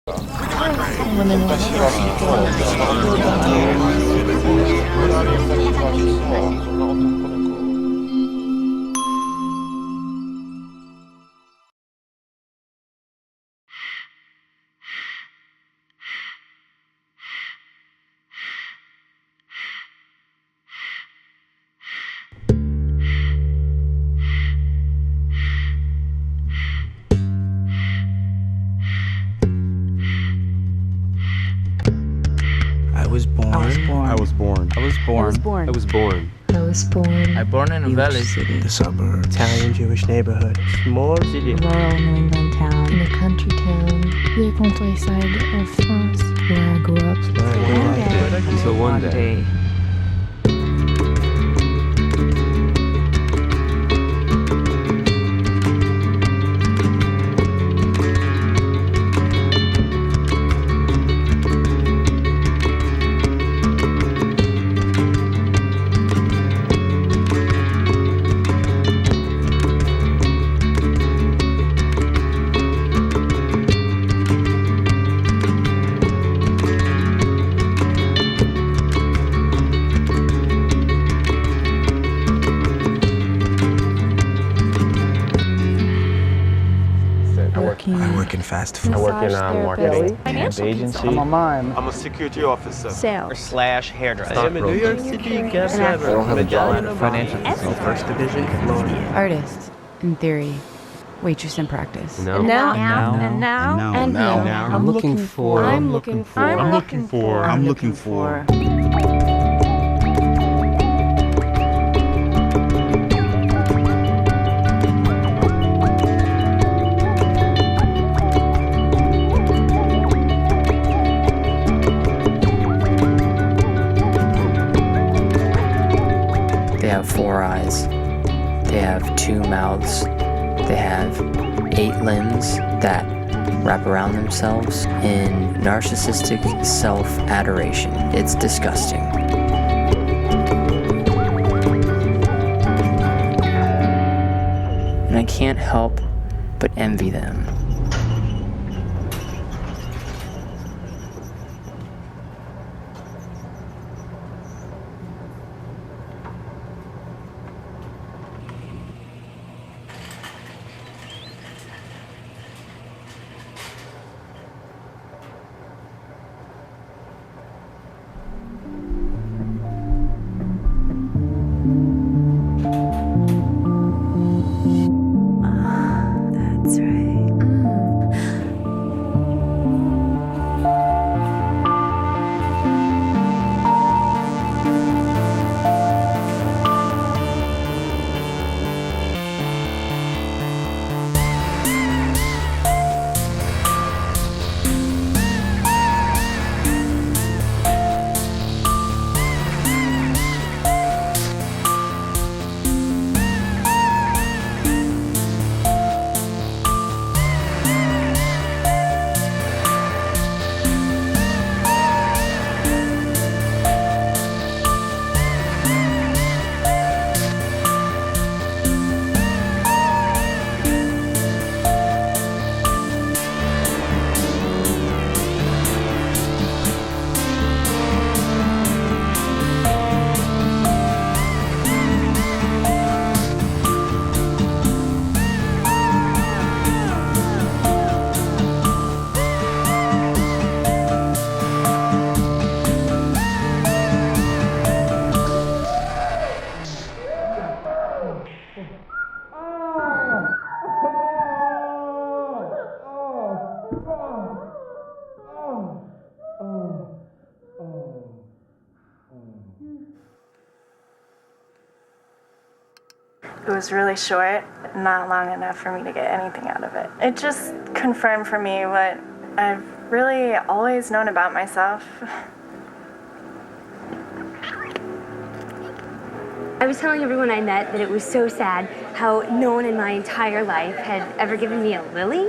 I was born. I was born. I was born. I was born. I was born. I was born. I was born. I born in a Huge valley. city, the suburbs, Italian Jewish neighborhood, small city. Rural New England town. In a country town. The countryside of France. Where I grew up. Until one day. I work in fast food. I work in marketing. Financial agency. I'm a mime. I'm a security officer. Sales. / hairdresser. I am a New York City cab driver. I don't have a job. Financial first division, Florida. Artist, in theory. Waitress in practice. No. Now. I'm looking for. They have 4 eyes. They have 2 mouths. They have 8 limbs that wrap around themselves in narcissistic self-adoration. It's disgusting. And I can't help but envy them. That's right. It was really short, not long enough for me to get anything out of it. It just confirmed for me what I've really always known about myself. I was telling everyone I met that it was so sad how no one in my entire life had ever given me a lily.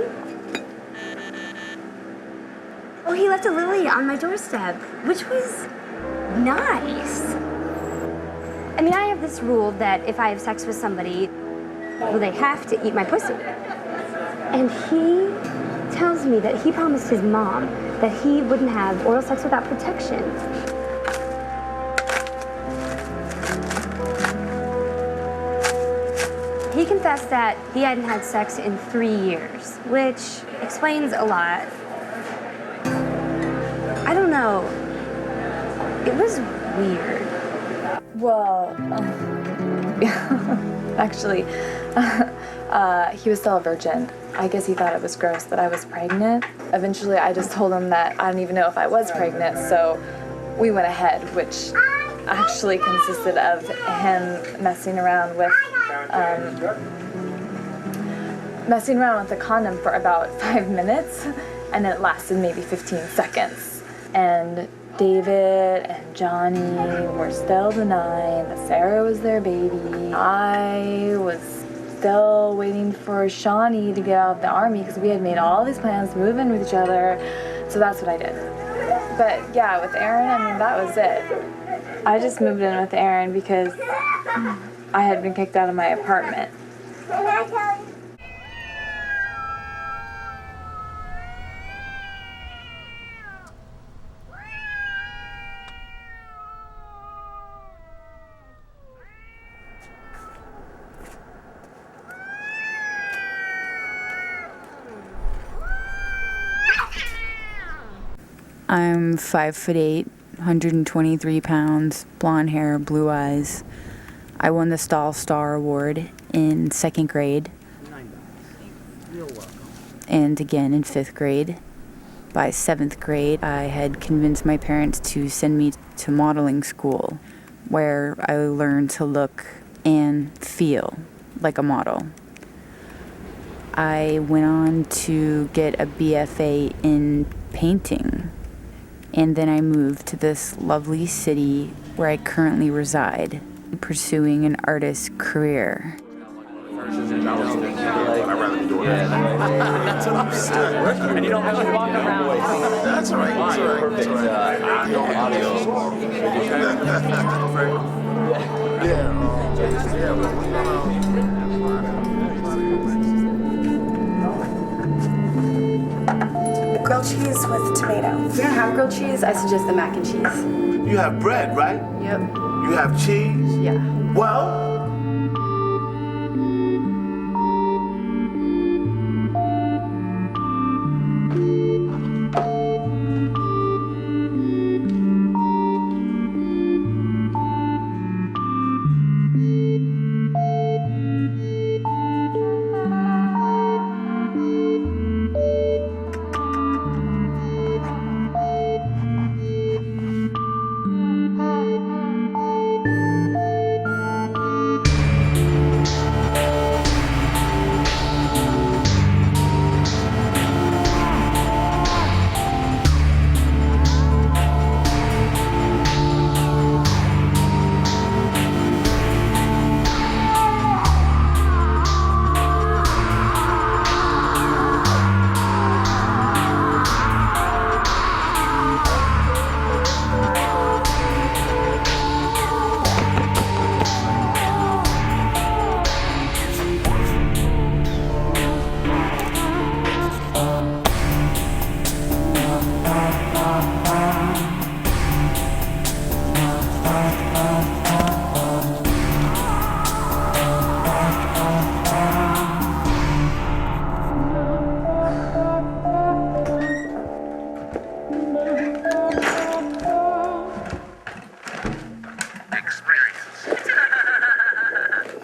Oh, he left a lily on my doorstep, which was nice. I mean, I have this rule that if I have sex with somebody, well, they have to eat my pussy. And he tells me that he promised his mom that he wouldn't have oral sex without protection. He confessed that he hadn't had sex in 3 years, which explains a lot. I don't know. It was weird. Well, actually, he was still a virgin. I guess he thought it was gross that I was pregnant. Eventually, I just told him that I don't even know if I was pregnant, so we went ahead, which actually consisted of him messing around with the condom for about 5 minutes, and it lasted maybe 15 seconds. And David and Johnny were still denying that Sarah was their baby. I was still waiting for Shawnee to get out of the army because we had made all these plans to move in with each other. So that's what I did. But yeah, with Aaron, I mean, that was it. I just moved in with Aaron because I had been kicked out of my apartment. I'm 5'8", 123 pounds, blonde hair, blue eyes. I won the Stahl Star Award in 2nd grade and again in 5th grade. By 7th grade, I had convinced my parents to send me to modeling school, where I learned to look and feel like a model. I went on to get a BFA in painting. And then I moved to this lovely city where I currently reside, pursuing an artist's career. And you don't have to walk around. That's all right. That's all Grilled cheese with tomato. If you don't have grilled cheese, I suggest the mac and cheese. You have bread, right? Yep. You have cheese? Yeah. Well,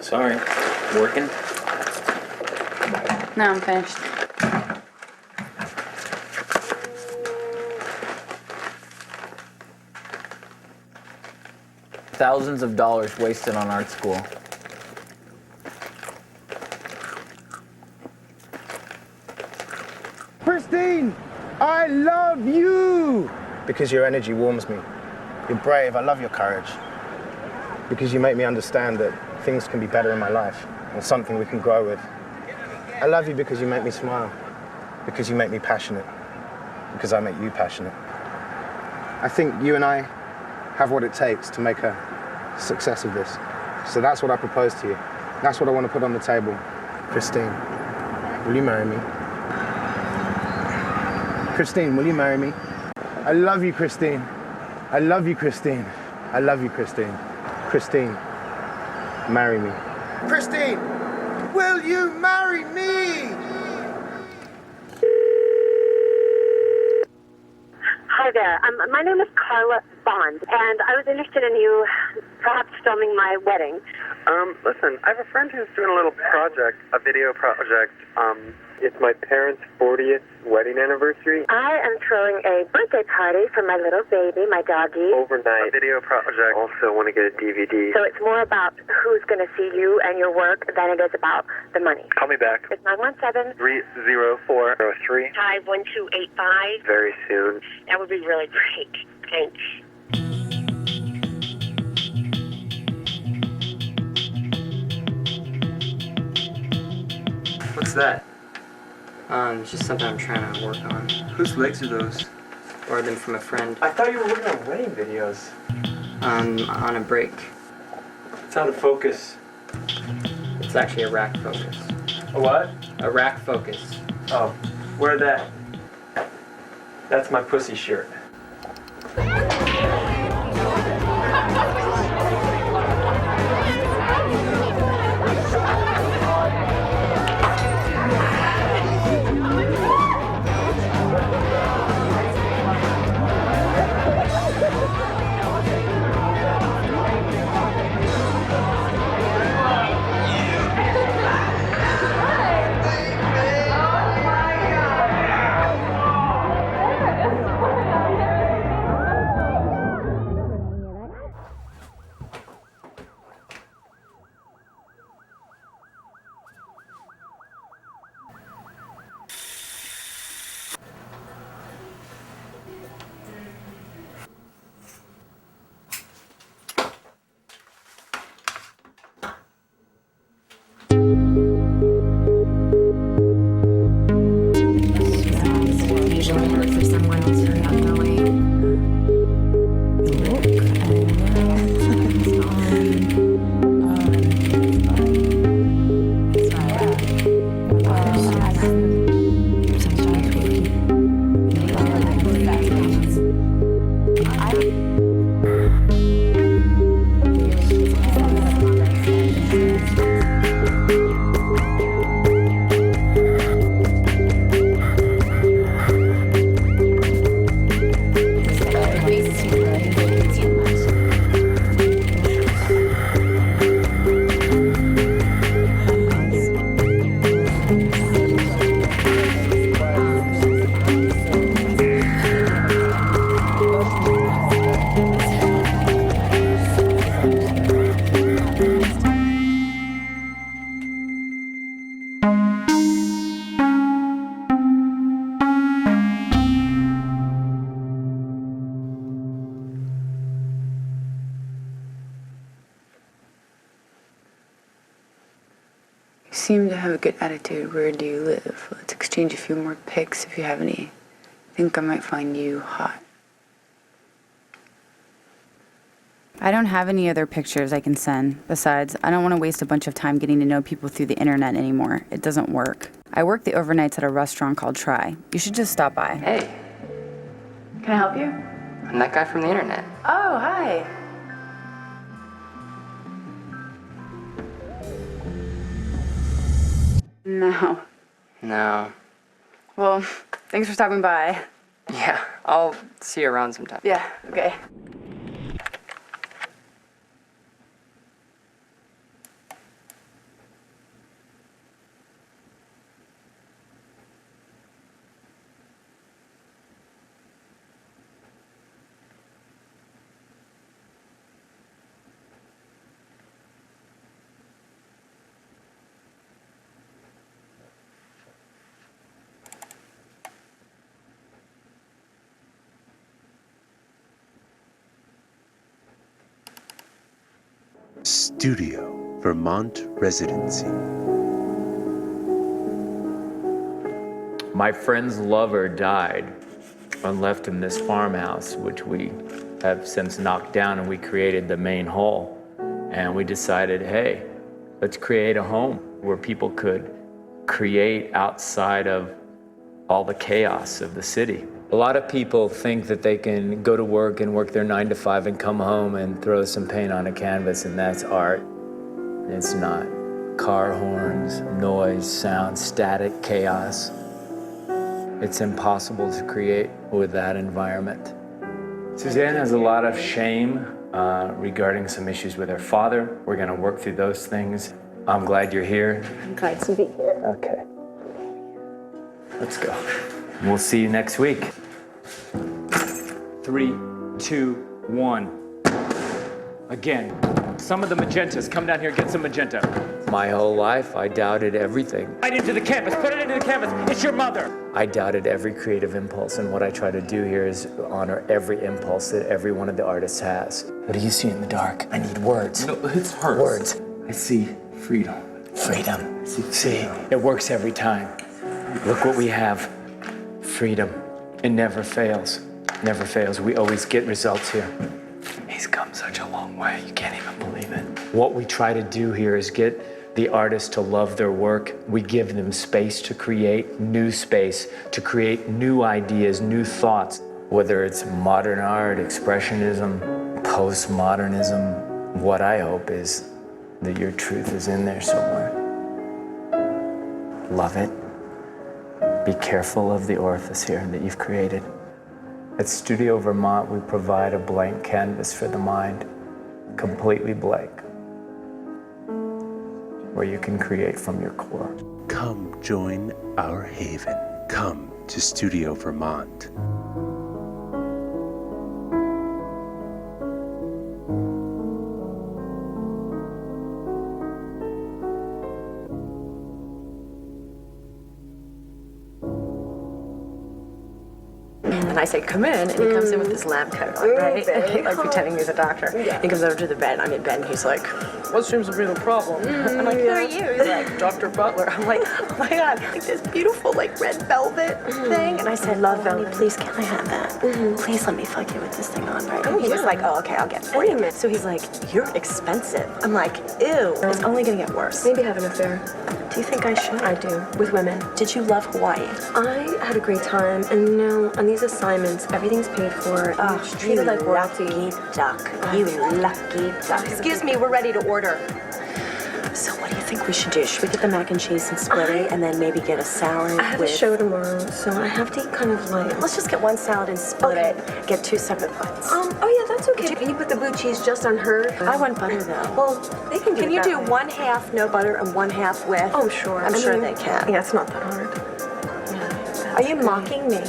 Sorry. Working? No, I'm finished. Thousands of dollars wasted on art school. Christine, I love you! Because your energy warms me. You're brave, I love your courage. Because you make me understand that things can be better in my life and something we can grow with. I love you because you make me smile. Because you make me passionate. Because I make you passionate. I think you and I have what it takes to make a success of this. So that's what I propose to you. That's what I want to put on the table. Christine, will you marry me? Christine, will you marry me? I love you, Christine. I love you, Christine. I love you, Christine. Christine, marry me. Christine, will you marry me? Hi there. My name is Carla Bond, and I was interested in you perhaps filming my wedding. Listen, I have a friend who's doing a little project, a video project. It's my parents' 40th wedding anniversary. I am throwing a birthday party for my little baby, my doggy. Overnight video project. Also want to get a DVD. So it's more about who's going to see you and your work than it is about the money. Call me back. It's 917-304-03. 51285. Very soon. That would be really great. Thanks. What's that? It's just something I'm trying to work on. Whose legs are those? Borrowed them from a friend. I thought you were working on wedding videos. On a break. It's out of focus. It's actually a rack focus. A what? A rack focus. Oh, wear that. That's my pussy shirt. You seem to have a good attitude. Where do you live? Let's exchange a few more pics if you have any. Think I might find you hot. I don't have any other pictures I can send. Besides, I don't want to waste a bunch of time getting to know people through the internet anymore. It doesn't work. I work the overnights at a restaurant called Try. You should just stop by. Hey, Can I help you? I'm that guy from the internet. Oh, hi. No. No. Well, thanks for stopping by. Yeah, I'll see you around sometime. Yeah, okay. Studio Vermont Residency. My friend's lover died and left him this farmhouse, which we have since knocked down, and we created the main hall. And we decided, hey, let's create a home where people could create outside of all the chaos of the city. A lot of people think that they can go to work and work their 9 to 5 and come home and throw some paint on a canvas and that's art. It's not. Car horns, noise, sound, static, chaos. It's impossible to create with that environment. Suzanne has a lot of shame regarding some issues with her father. We're gonna work through those things. I'm glad you're here. I'm glad to be here. Okay. Let's go. We'll see you next week. 3, 2, 1. Again. Some of the magentas. Come down here, get some magenta. My whole life, I doubted everything. Right into the canvas, put it into the canvas. It's your mother. I doubted every creative impulse, and what I try to do here is honor every impulse that every one of the artists has. What do you see in the dark? I need words. No, it's hers. Words. I see freedom. Freedom. See, it works every time. Look what we have. Freedom. It never fails. Never fails. We always get results here. He's come such a long way, you can't even believe it. What we try to do here is get the artists to love their work. We give them space to create new space, to create new ideas, new thoughts. Whether it's modern art, expressionism, postmodernism, what I hope is that your truth is in there somewhere. Love it. Be careful of the orifice here that you've created. At Studio Vermont, we provide a blank canvas for the mind, completely blank, where you can create from your core. Come join our haven. Come to Studio Vermont. And I say, come in, and he comes in with his lab coat on, right? Like pretending he's a doctor. Yeah. He comes over to the bed, I'm in bed, and he's like, what seems to be the problem? I'm like, who are you? He's like, Dr. Butler. I'm like, oh my God, like this beautiful, like red velvet thing. And I said, love velvet, please, can I have that? Please let me fuck you with this thing on, right? And he's just like, oh, okay, I'll get it for you. So he's like, you're expensive. I'm like, ew, it's only gonna get worse. Maybe have an affair. Do you think I should? I do, with women. Did you love Hawaii? I had a great time, and you know, on these assignments, everything's paid for. Oh, It's treated like royalty. Duck. You lucky duck. Excuse me, we're ready to order. So what do you think we should do? Should we get the mac and cheese and split it, and then maybe get a salad I have with... a show tomorrow, so I have to eat kind of light. Let's just get one salad and split it. Get 2 separate bites. Oh yeah, that's okay. Can you put the blue cheese just on her? I want butter though. Well, they can do Can it you that do way. 1/2 no butter and 1/2 with? Oh, sure. I'm sure they can. Yeah, it's not that hard. Are you mocking me?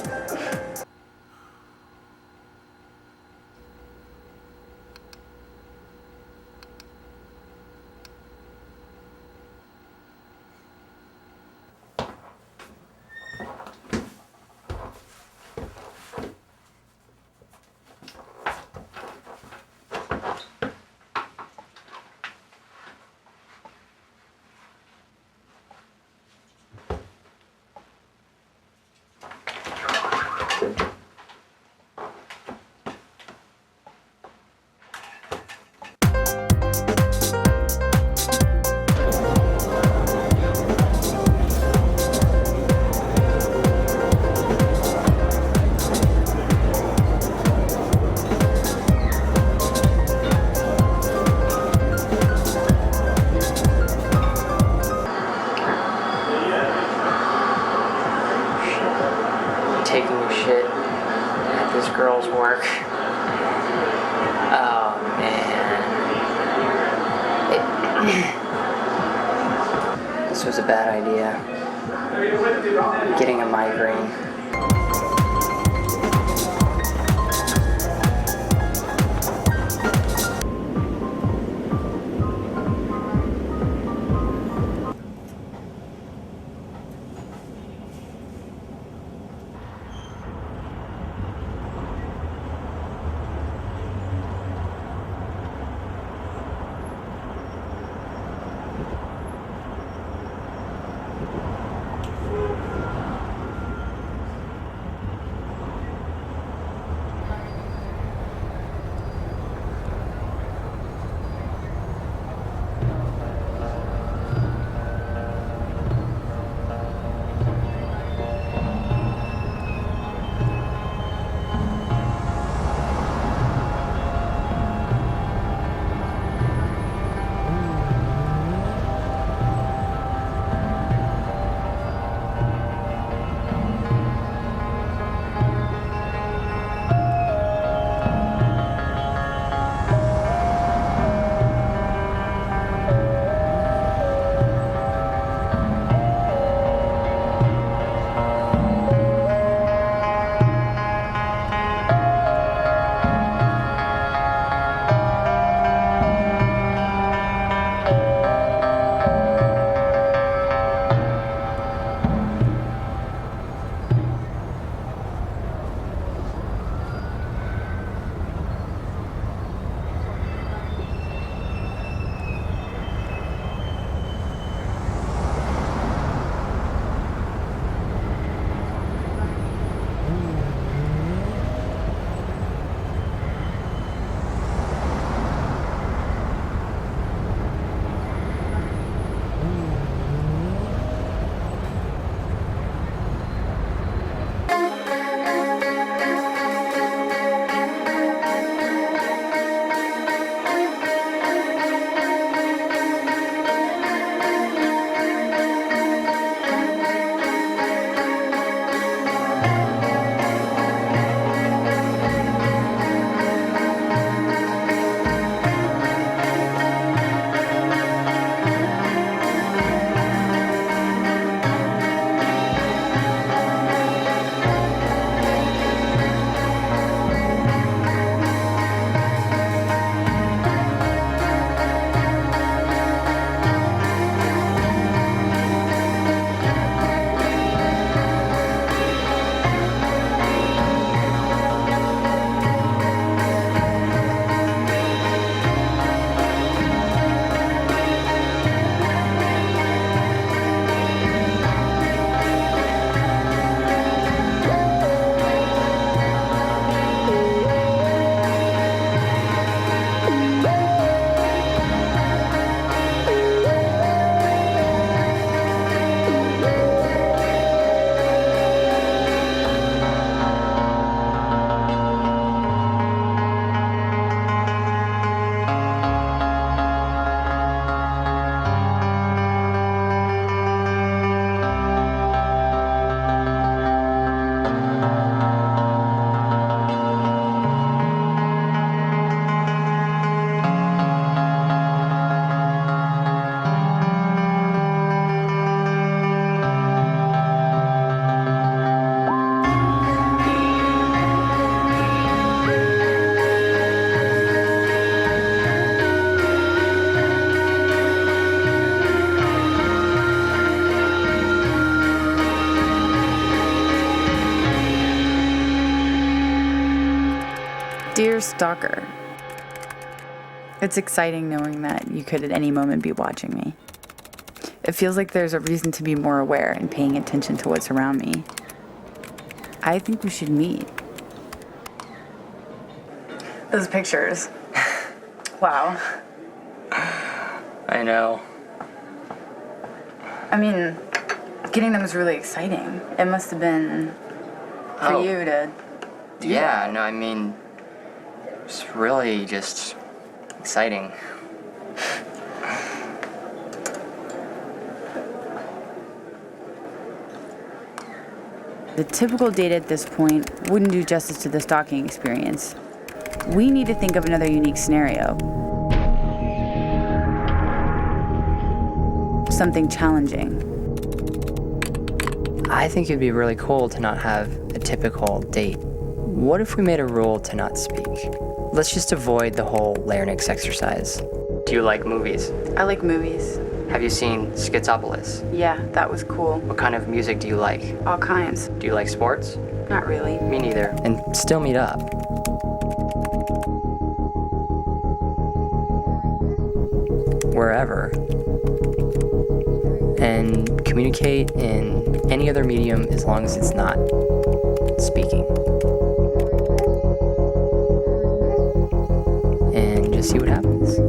Taking a shit at this girl's work. Oh man. This was a bad idea. Getting a migraine. Dear Stalker, it's exciting knowing that you could at any moment be watching me. It feels like there's a reason to be more aware and paying attention to what's around me. I think we should meet. Those pictures. Wow. I know. I mean, getting them was really exciting. It must have been for you to do Yeah, that. no, I mean, it's really just exciting. The typical date at this point wouldn't do justice to the stalking experience. We need to think of another unique scenario. Something challenging. I think it'd be really cool to not have a typical date. What if we made a rule to not speak? Let's just avoid the whole larynx exercise. Do you like movies? I like movies. Have you seen Schizopolis? Yeah, that was cool. What kind of music do you like? All kinds. Do you like sports? Not really. Me neither. And still meet up. Wherever. And communicate in any other medium as long as it's not speaking. And just see what happens.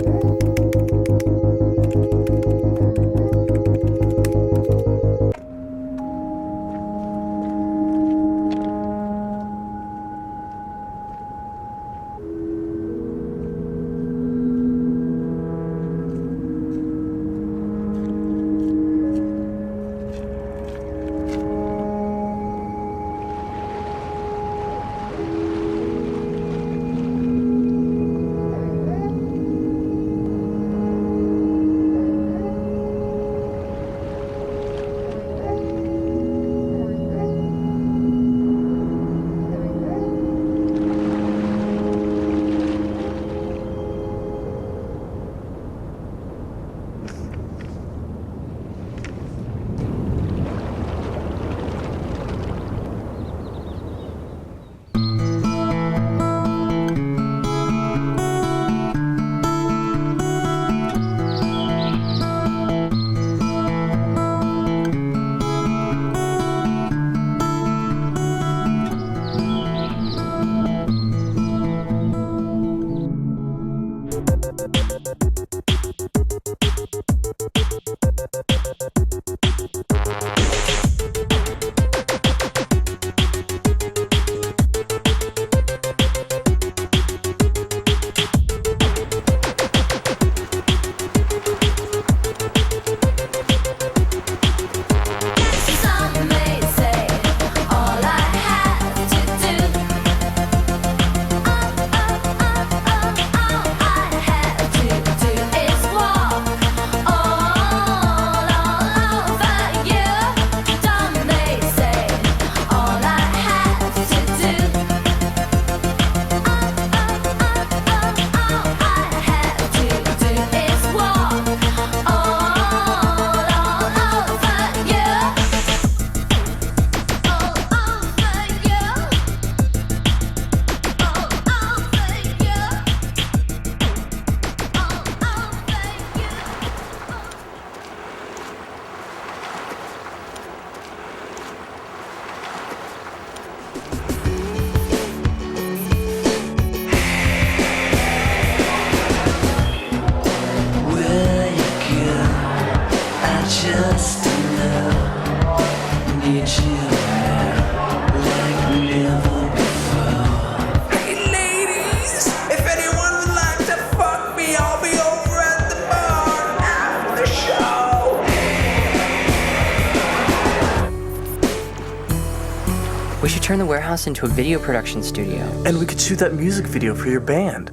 We should turn the warehouse into a video production studio. And we could shoot that music video for your band.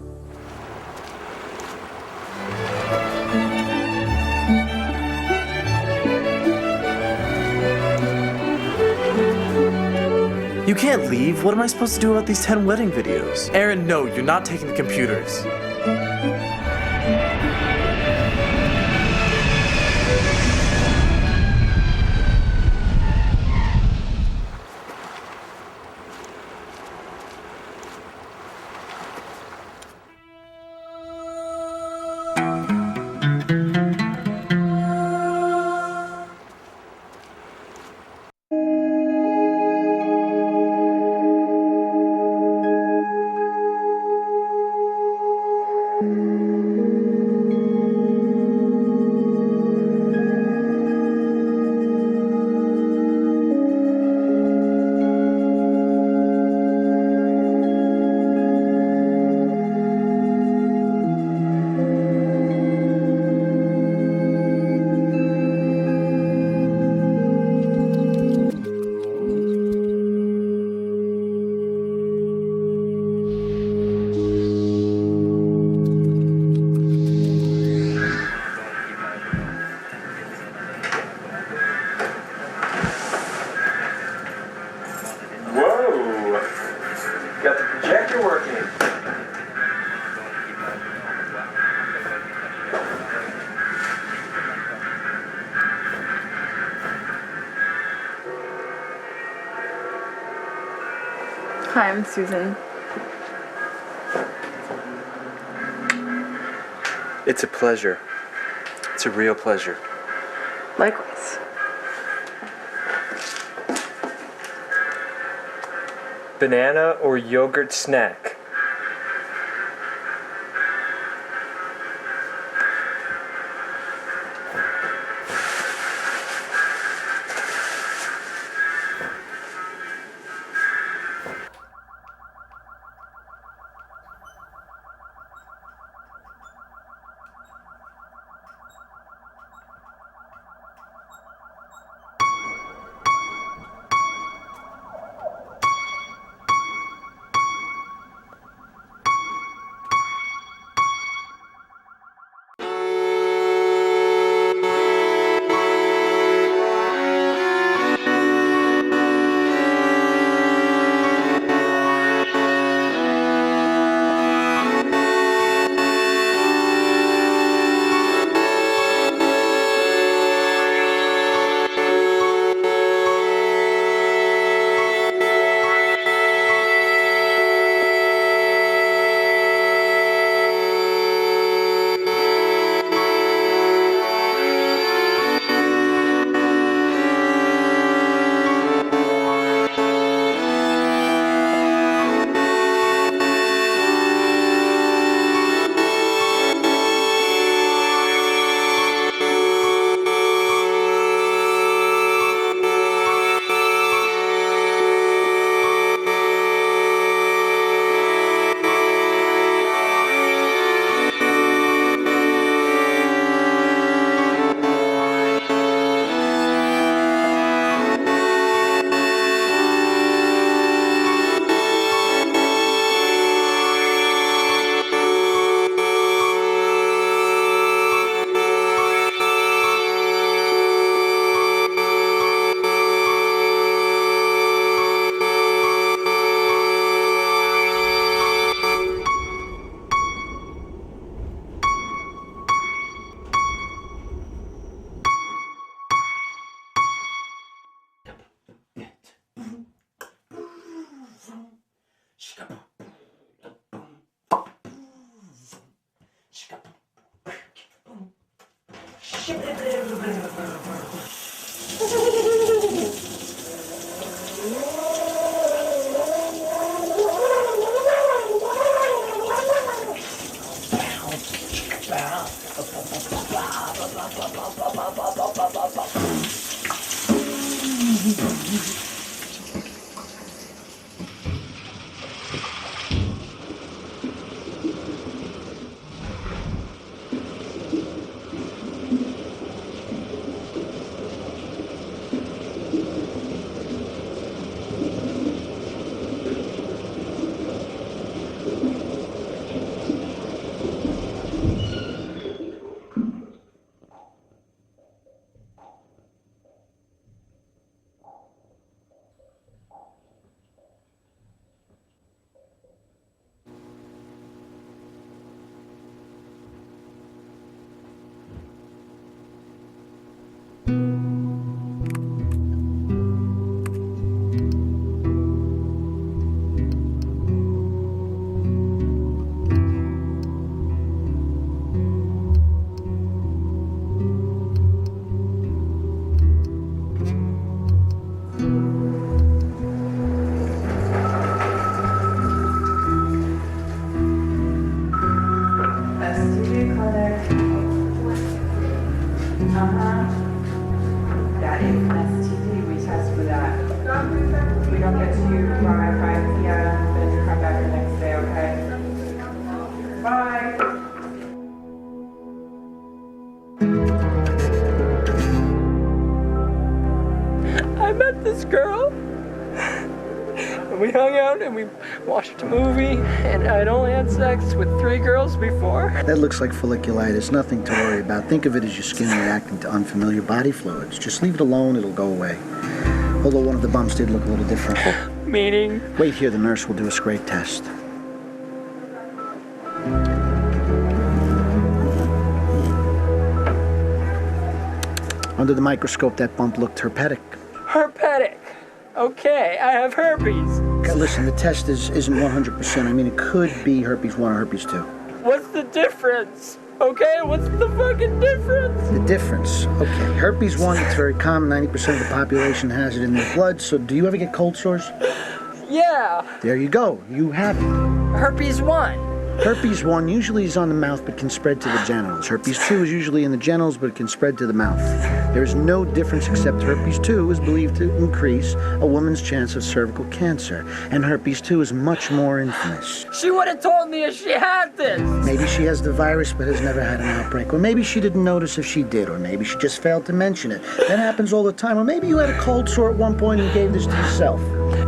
You can't leave. What am I supposed to do about these 10 wedding videos? Aaron, no, you're not taking the computers. you're working. Hi, I'm Susan. It's a pleasure. It's a real pleasure. Likewise. Banana or yogurt snack? I met this girl, and we hung out and we watched a movie, and I'd only had sex with 3 girls before. That looks like folliculitis, nothing to worry about. Think of it as your skin reacting to unfamiliar body fluids. Just leave it alone, it'll go away. Although one of the bumps did look a little different. Meaning? Wait here, the nurse will do a scrape test. Under the microscope, that bump looked herpetic. Herpetic. Okay, I have herpes. Okay, listen, the test isn't 100%. I mean, it could be herpes 1 or herpes 2. What's the difference? Okay, what's the fucking difference? The difference. Okay, herpes 1, it's very common. 90% of the population has it in their blood. So do you ever get cold sores? Yeah. There you go. You have it. Herpes 1. Herpes 1 usually is on the mouth but can spread to the genitals. Herpes 2 is usually in the genitals but it can spread to the mouth. There is no difference except herpes 2 is believed to increase a woman's chance of cervical cancer. And herpes 2 is much more infamous. She would have told me if she had this. Maybe she has the virus but has never had an outbreak. Or maybe she didn't notice if she did. Or maybe she just failed to mention it. That happens all the time. Or maybe you had a cold sore at one point and gave this to yourself.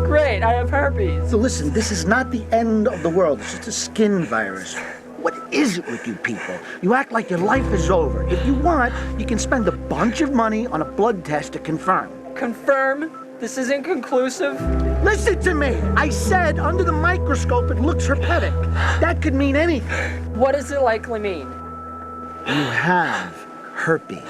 Great, I have herpes. So listen, this is not the end of the world. It's just a skin virus. What is it with you people? You act like your life is over. If you want, you can spend a bunch of money on a blood test to confirm. Confirm? This isn't conclusive? Listen to me. I said under the microscope it looks herpetic. That could mean anything. What does it likely mean? You have herpes.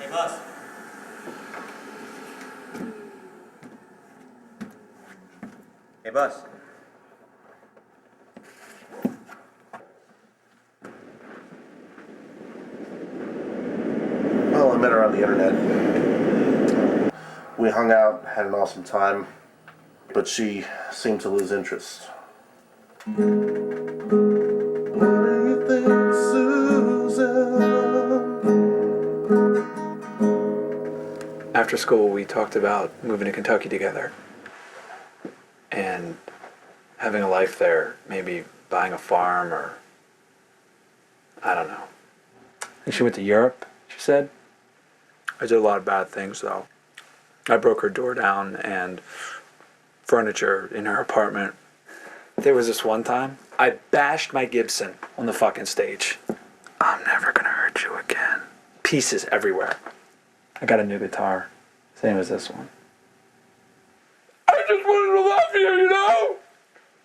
Hey, boss. Hey, boss. Well, I met her on the internet. We hung out, had an awesome time, but she seemed to lose interest. What do you think, Susan? After school, we talked about moving to Kentucky together and having a life there, maybe buying a farm or I don't know. And she went to Europe, she said. I did a lot of bad things though. I broke her door down and furniture in her apartment. There was this one time, I bashed my Gibson on the fucking stage. I'm never gonna hurt you again. Pieces everywhere. I got a new guitar, same as this one. I just wanted to love you, you know?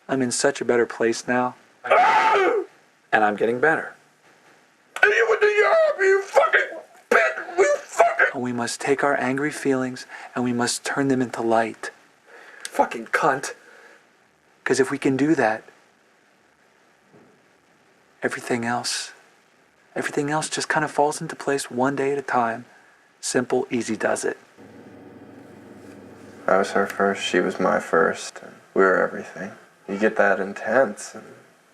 I'm in such a better place now. And I'm getting better. And you went to Europe, you fucking bitch! You fucking... And we must take our angry feelings and we must turn them into light. Fucking cunt. Because if we can do that, everything else just kind of falls into place one day at a time. Simple, easy does it. I was her first, she was my first, and we were everything. You get that intense, and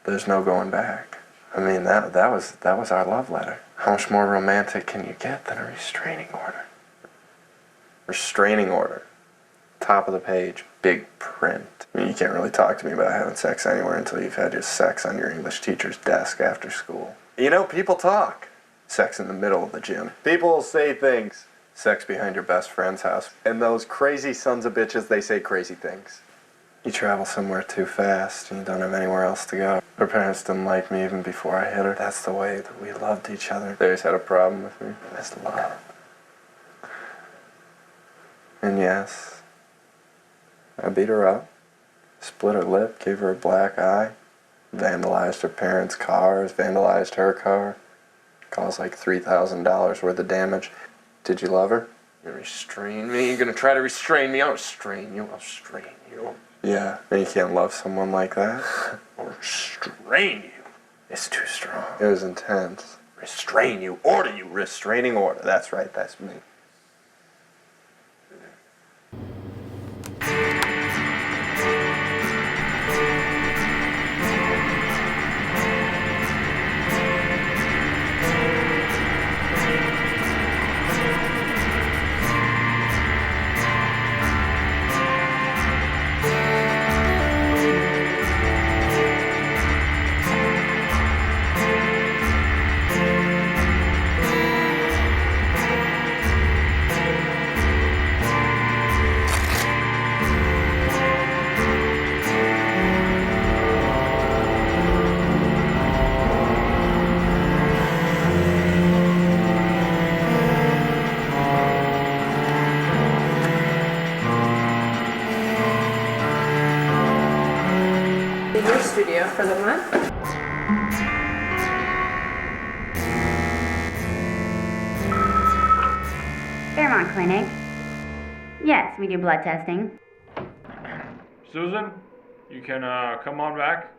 there's no going back. I mean, that was our love letter. How much more romantic can you get than a restraining order? Restraining order. Top of the page, big print. I mean, you can't really talk to me about having sex anywhere until you've had your sex on your English teacher's desk after school. You know, people talk. Sex in the middle of the gym. People say things. Sex behind your best friend's house. And those crazy sons of bitches, they say crazy things. You travel somewhere too fast and you don't have anywhere else to go. Her parents didn't like me even before I hit her. That's the way that we loved each other. They always had a problem with me. That's love. And yes, I beat her up, split her lip, gave her a black eye, vandalized her parents' cars, vandalized her car, caused like $3,000 worth of damage. Did you love her? You restrain me? You're gonna try to restrain me? I'll restrain you. I'll restrain you. Yeah, and you can't love someone like that. I'll restrain you. It's too strong. It was intense. Restrain you. Order you. Restraining order. That's right. That's me. Your studio for the month. Fairmont Clinic. Yes, we do blood testing. Susan, you can come on back.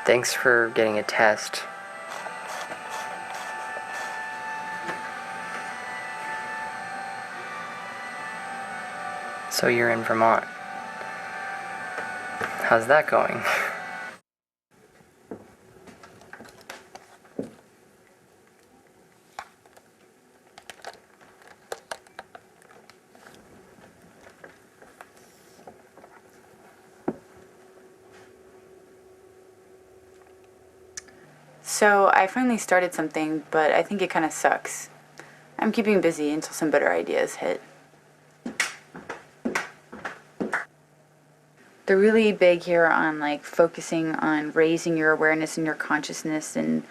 Thanks for getting a test. So you're in Vermont. How's that going? So I finally started something, but I think it kind of sucks. I'm keeping busy until some better ideas hit. They're really big here on like focusing on raising your awareness and your consciousness and,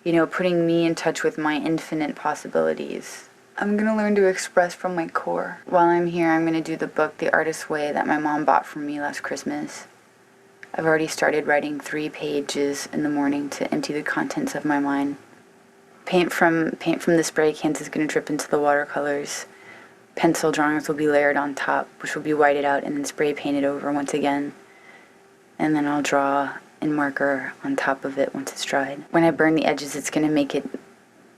you know, putting me in touch with my infinite possibilities. I'm gonna learn to express from my core. While I'm here, I'm gonna do the book The Artist's Way that my mom bought for me last Christmas. I've already started writing 3 pages in the morning to empty the contents of my mind. Paint from the spray cans is going to drip into the watercolors. Pencil drawings will be layered on top, which will be whited out and then spray painted over once again. And then I'll draw in marker on top of it once it's dried. When I burn the edges, it's going to make it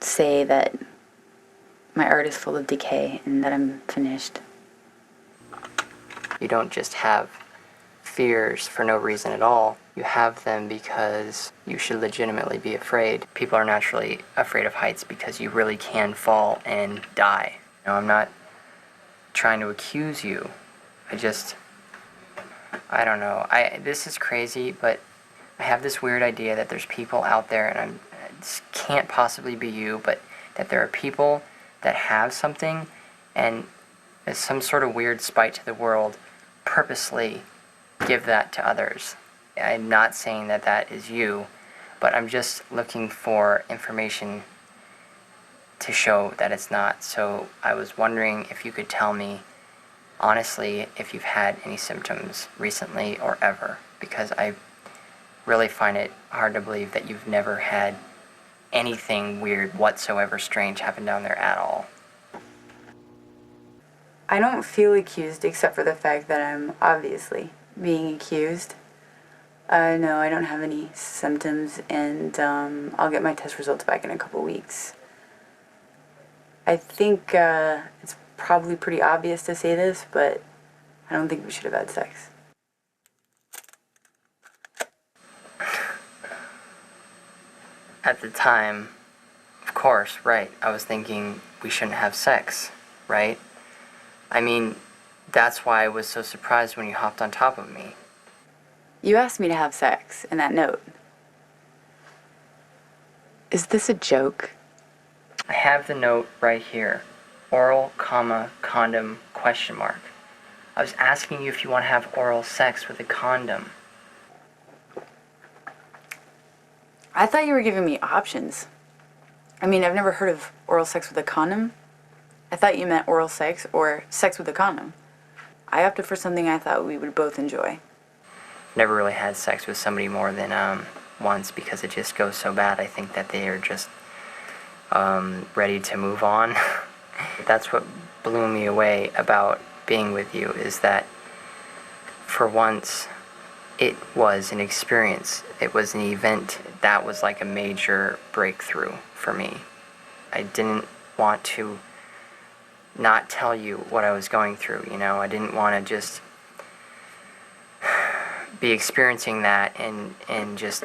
say that my art is full of decay and that I'm finished. You don't just have fears for no reason at all. You have them because you should legitimately be afraid. People are naturally afraid of heights because you really can fall and die. You know, I'm not trying to accuse you. I don't know. This is crazy, but I have this weird idea that there's people out there, and this can't possibly be you, but that there are people that have something and as some sort of weird spite to the world purposely give that to others. I'm not saying that that is you, but I'm just looking for information to show that it's not. So I was wondering if you could tell me, honestly, if you've had any symptoms recently or ever, because I really find it hard to believe that you've never had anything weird whatsoever strange happen down there at all. I don't feel accused except for the fact that I'm obviously being accused. No, I don't have any symptoms, and I'll get my test results back in a couple weeks. I think it's probably pretty obvious to say this, but I don't think we should have had sex. At the time, of course, right, I was thinking we shouldn't have sex, right? I mean, that's why I was so surprised when you hopped on top of me. You asked me to have sex in that note. Is this a joke? I have the note right here. Oral, comma, condom, question mark. I was asking you if you want to have oral sex with a condom. I thought you were giving me options. I mean, I've never heard of oral sex with a condom. I thought you meant oral sex or sex with a condom. I opted for something I thought we would both enjoy. Never really had sex with somebody more than once because it just goes so bad. I think that they are just ready to move on. That's what blew me away about being with you, is that for once it was an experience. It was an event that was like a major breakthrough for me. I didn't want to not tell you what I was going through, you know. I didn't want to just be experiencing that and just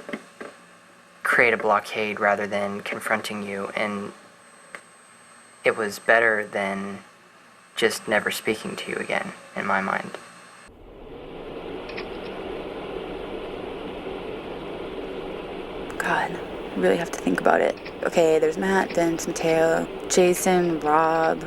create a blockade rather than confronting you. And it was better than just never speaking to you again, in my mind. God, I really have to think about it. Okay, there's Matt, Vince, Mateo, Jason, Rob,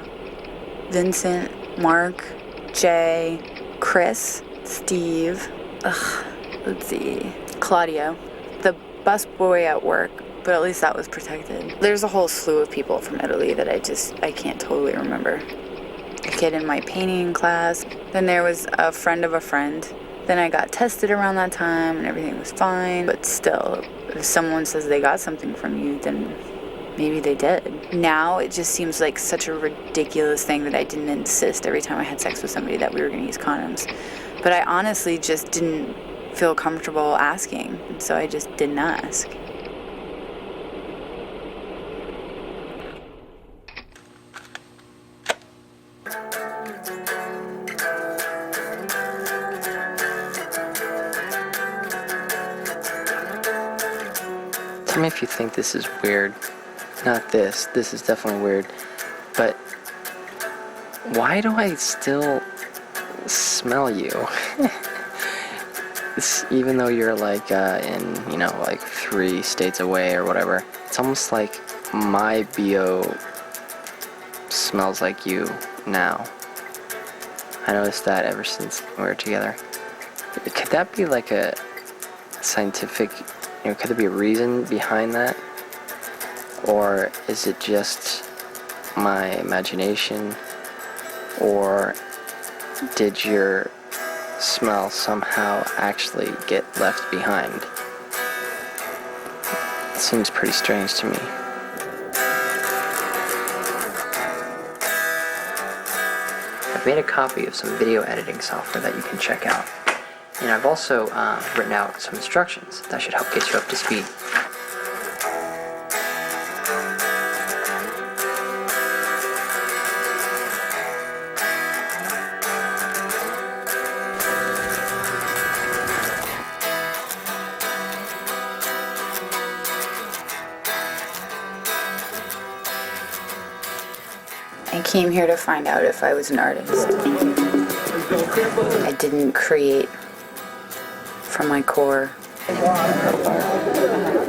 Vincent, Mark, Jay, Chris, Steve, let's see, Claudio, the busboy at work, but at least that was protected. There's a whole slew of people from Italy that I can't totally remember. A kid in my painting class, then there was a friend of a friend. Then I got tested around that time and everything was fine, but still, if someone says they got something from you, then maybe they did. Now it just seems like such a ridiculous thing that I didn't insist every time I had sex with somebody that we were gonna use condoms. But I honestly just didn't feel comfortable asking, and so I just didn't ask. Tell me if you think this is weird. Not this. This is definitely weird. But why do I still smell you? Even though you're like in, you know, like 3 states away or whatever. It's almost like my BO smells like you now. I noticed that ever since we were together. Could that be like a scientific, you know, could there be a reason behind that? Or is it just my imagination? Or did your smell somehow actually get left behind? It seems pretty strange to me. I've made a copy of some video editing software that you can check out. And I've also written out some instructions that should help get you up to speed. I came here to find out if I was an artist. I didn't create from my core.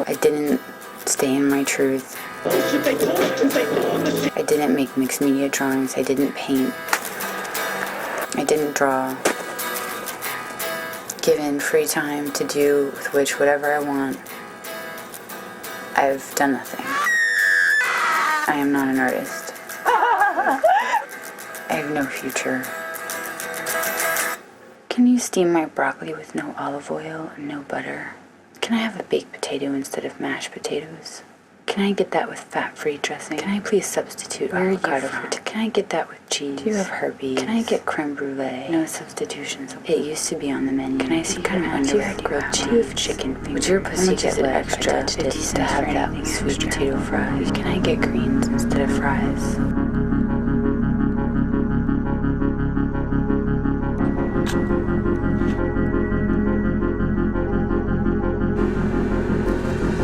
I didn't stay in my truth. I didn't make mixed media drawings. I didn't paint. I didn't draw. Given free time to do with which whatever I want, I've done nothing. I am not an artist. I have no future. Can you steam my broccoli with no olive oil and no butter? Can I have a baked potato instead of mashed potatoes? Can I get that with fat-free dressing? Can I please substitute avocado for Can I get that with cheese? Do you have herpes? Can I get creme brulee? No substitutions. It used to be on the menu. Can I see kind of underwear? Grilled cheese, chicken fingers. Would your pussy get it extra? It used to have that with sweet potato fries. Can I get greens instead of fries?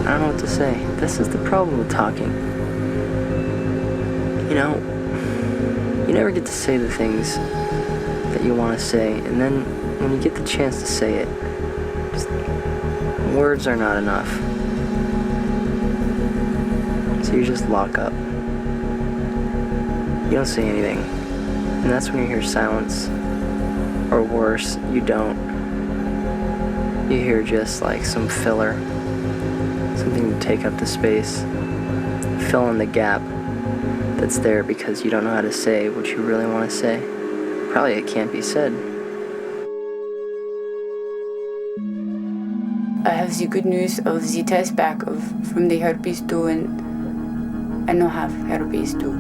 I don't know what to say. This is the problem with talking. You know, you never get to say the things that you want to say, and then when you get the chance to say it, just, words are not enough. So you just lock up. You don't say anything. And that's when you hear silence. Or worse, you don't. You hear just like some filler. Something to take up the space, fill in the gap that's there because you don't know how to say what you really want to say. Probably it can't be said. I have the good news of the test back from the herpes too, and I don't have herpes too.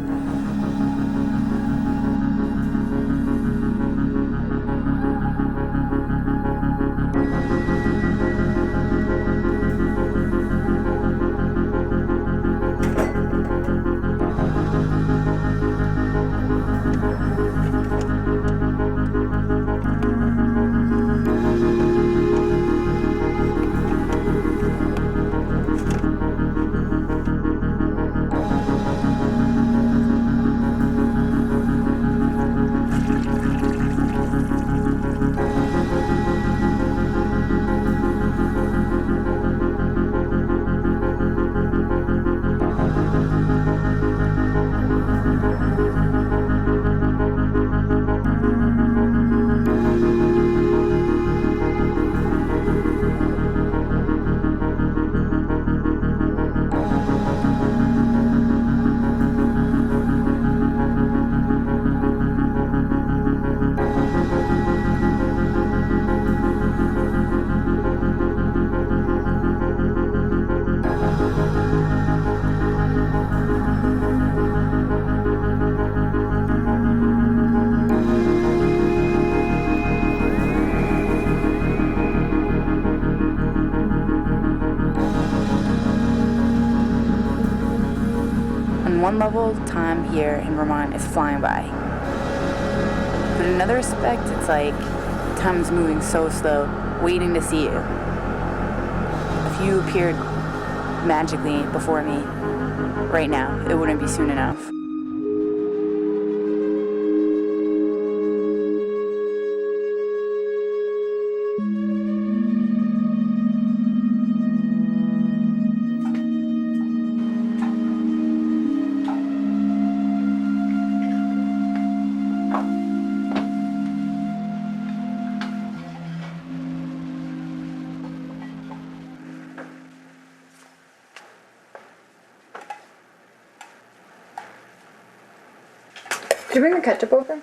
One level, time here in Vermont is flying by. But in another respect, it's like time is moving so slow, waiting to see you. If you appeared magically before me right now. It wouldn't be soon enough. Did you bring the ketchup over?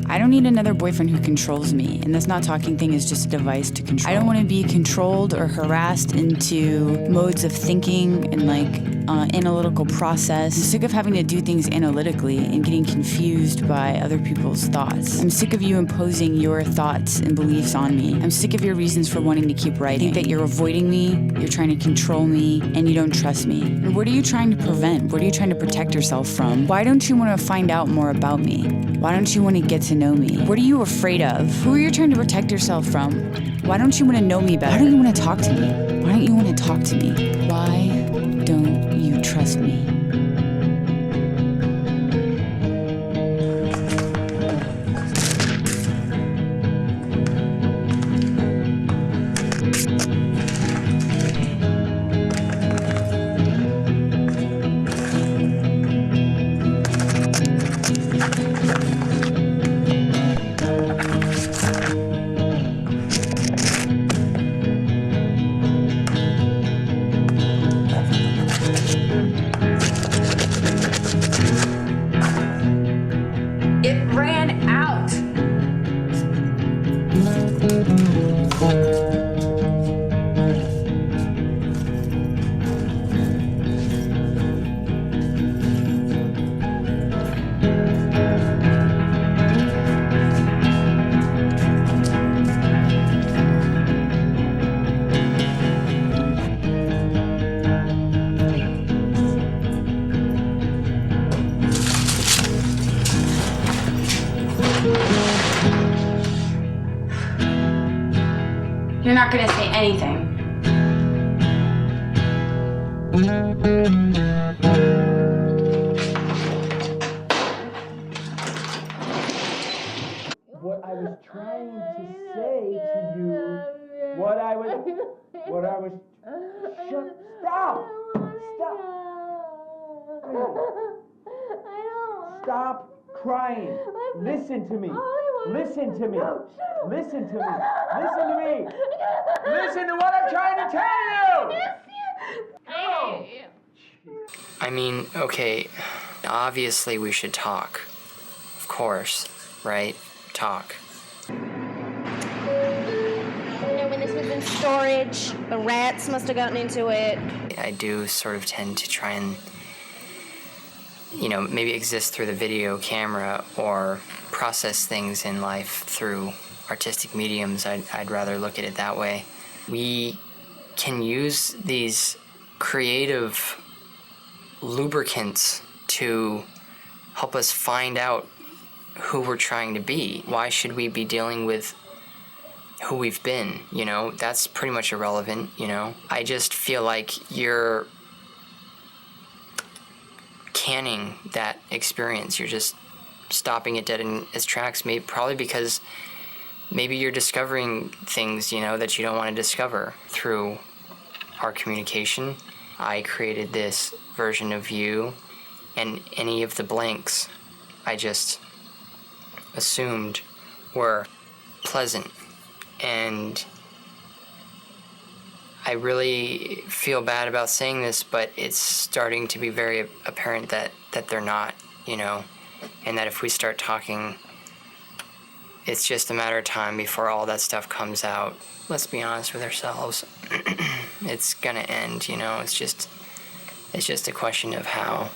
I don't need another boyfriend who controls me, and this not talking thing is just a device to control. I don't want to be controlled or harassed into modes of thinking and analytical process. I'm sick of having to do things analytically and getting confused by other people's thoughts. I'm sick of you imposing your thoughts and beliefs on me. I'm sick of your reasons for wanting to keep writing. I think that you're avoiding me, you're trying to control me, and you don't trust me. And what are you trying to prevent? What are you trying to protect yourself from? Why don't you want to find out more about me? Why don't you want to get to know me? What are you afraid of? Who are you trying to protect yourself from? Why don't you want to know me better? Why don't you want to talk to me? Why don't you want to talk to me? Why don't you trust me? You're not gonna say anything. What I was trying to say to you, what I was, stop! Stop crying. Listen to me. Listen to me. Listen to me. Listen to me. Listen to what I'm trying to tell you. I mean, okay, obviously we should talk. Of course, right? Talk. When this was in storage, the rats must have gotten into it. I do sort of tend to try and, maybe exist through the video camera or process things in life through artistic mediums. I'd rather look at it that way. We can use these creative lubricants to help us find out who we're trying to be. Why should we be dealing with who we've been? That's pretty much irrelevant. I just feel like you're canning that experience. You're just stopping it dead in its tracks, probably because maybe you're discovering things, that you don't want to discover through our communication. I created this version of you, and any of the blanks I just assumed were pleasant. And I really feel bad about saying this, but it's starting to be very apparent that they're not, you know, and that if we start talking, it's just a matter of time before all that stuff comes out. Let's be honest with ourselves. It's gonna end, you know. It's just a question of how,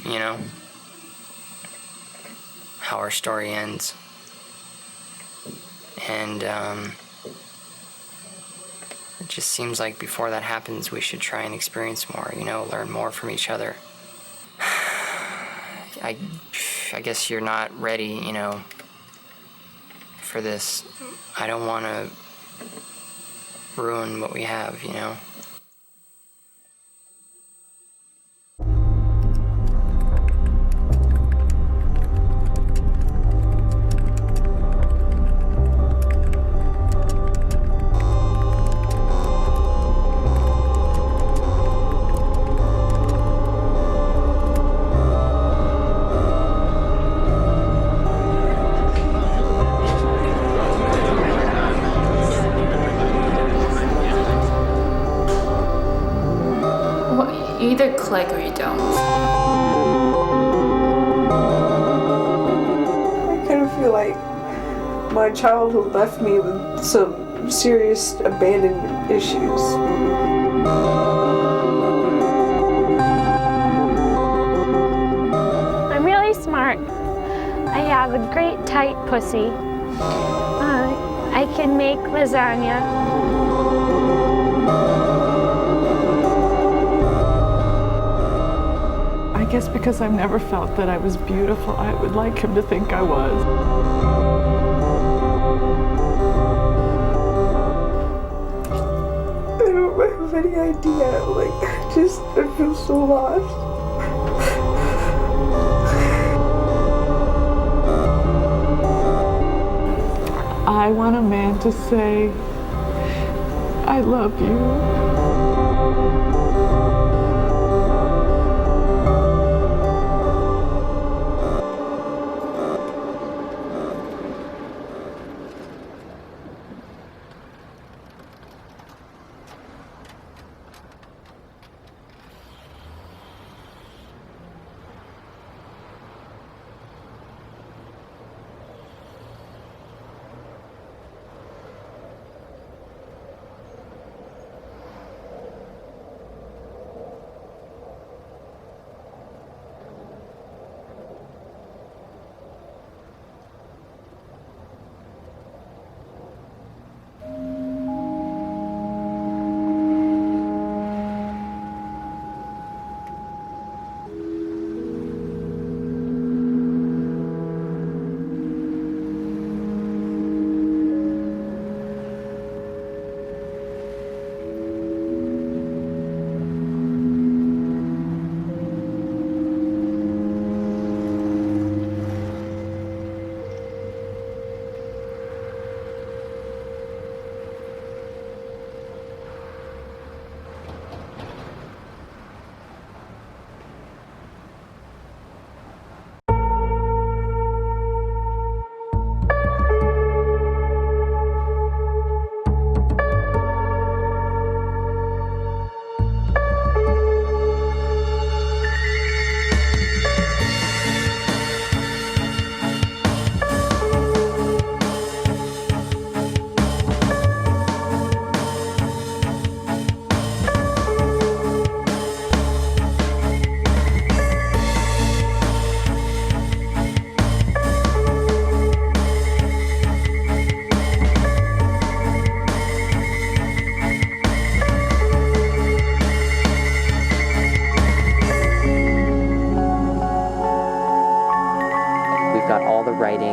you know, how our story ends. And it just seems like before that happens, we should try and experience more, you know, learn more from each other. I guess you're not ready, you know, for this. I don't want to ruin what we have, you know. You either click or you don't. I kind of feel like my childhood left me with some serious abandonment issues. I'm really smart. I have a great tight pussy. I can make lasagna. I guess because I've never felt that I was beautiful, I would like him to think I was. I don't have any idea. I feel so lost. I want a man to say, I love you.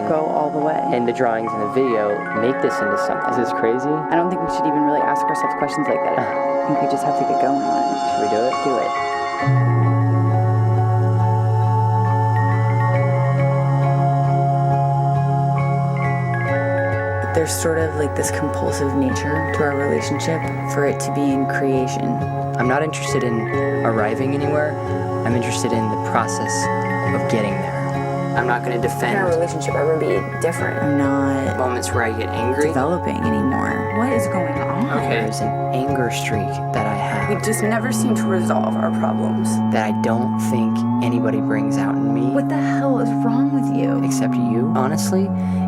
Go all the way. And the drawings and the video make this into something. Is this crazy? I don't think we should even really ask ourselves questions like that. I think we just have to get going on it. Should we do it? Do it. there's sort of like this compulsive nature to our relationship for it to be in creation. I'm not interested in arriving anywhere. I'm interested in the process of getting there. I'm not going to defend. Can our relationship ever be different? I'm not moments where I get angry. Developing anymore. What is going on? Okay. There's an anger streak that I have. We just never seem to resolve our problems. That I don't think anybody brings out in me. What the hell is wrong with you? Except you. Honestly,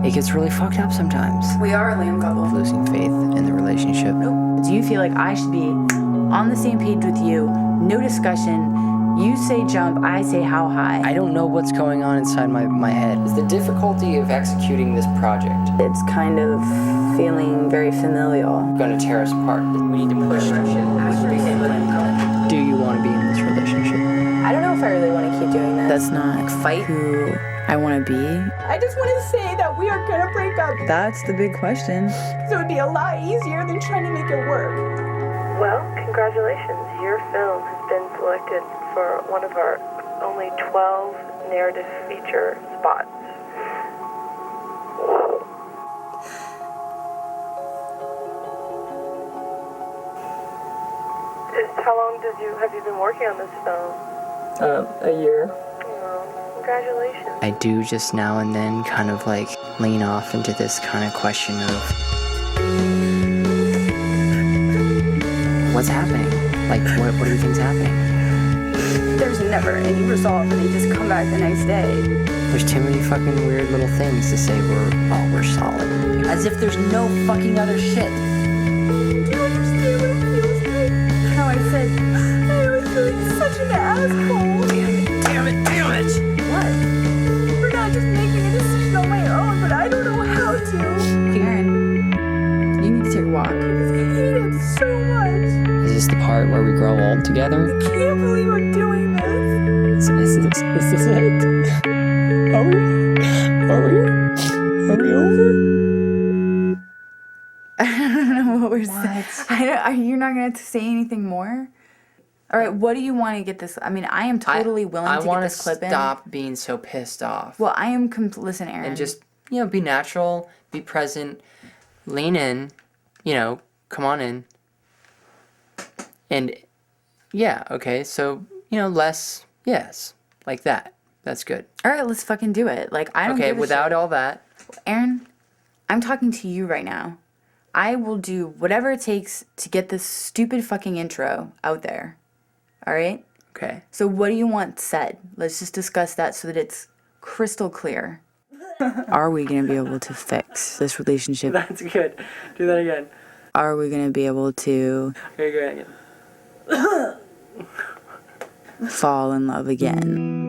it gets really fucked up sometimes. We are a lame couple. Losing faith in the relationship. Nope. Do you feel like I should be on the same page with you? No discussion. You say jump, I say how high. I don't know what's going on inside my head. It's the difficulty of executing this project. It's kind of feeling very familial. It's gonna tear us apart. We need to push our shit. Do you want to be in this relationship? I don't know if I really want to keep doing this. That's not fight who I want to be. I just want to say that we are gonna break up. That's the big question. So it'd be a lot easier than trying to make it work. Well, congratulations. Your film has been selected for one of our only 12 narrative feature spots. How long have you been working on this film? A year. Oh, congratulations. I do just now and then kind of like lean off into this kind of question of what's happening? Like, what do you think's happening? There's never any resolve and they just come back the next day. There's too many fucking weird little things to say we're solid. As if there's no fucking other shit. Do you understand what it feels like? How I said, I was feeling such an asshole. Damn it! What? For not just making a decision on my own, but I don't know how to. Aaron, you need to take a walk. I just hate it so much. Is this the part where we grow old together? I can't believe I'm doing this. Is this it? Are we over? I don't know what we're saying. You're not going to say anything more? All right, what do you want to get this? I mean, I am totally willing to get this clip in. I want to stop being so pissed off. Well, I am, listen, Aaron. And just, be natural, be present, lean in, come on in. And, yeah, okay, so, less, yes, like that. That's good. All right, let's fucking do it. Like, I don't Okay, give a without shit. all that. Aaron, I'm talking to you right now. I will do whatever it takes to get this stupid fucking intro out there. All right? Okay. So what do you want said? Let's just discuss that so that it's crystal clear. Are we going to be able to fix this relationship? That's good. Do that again. Are we going to be able to Okay, go ahead again. fall in love again?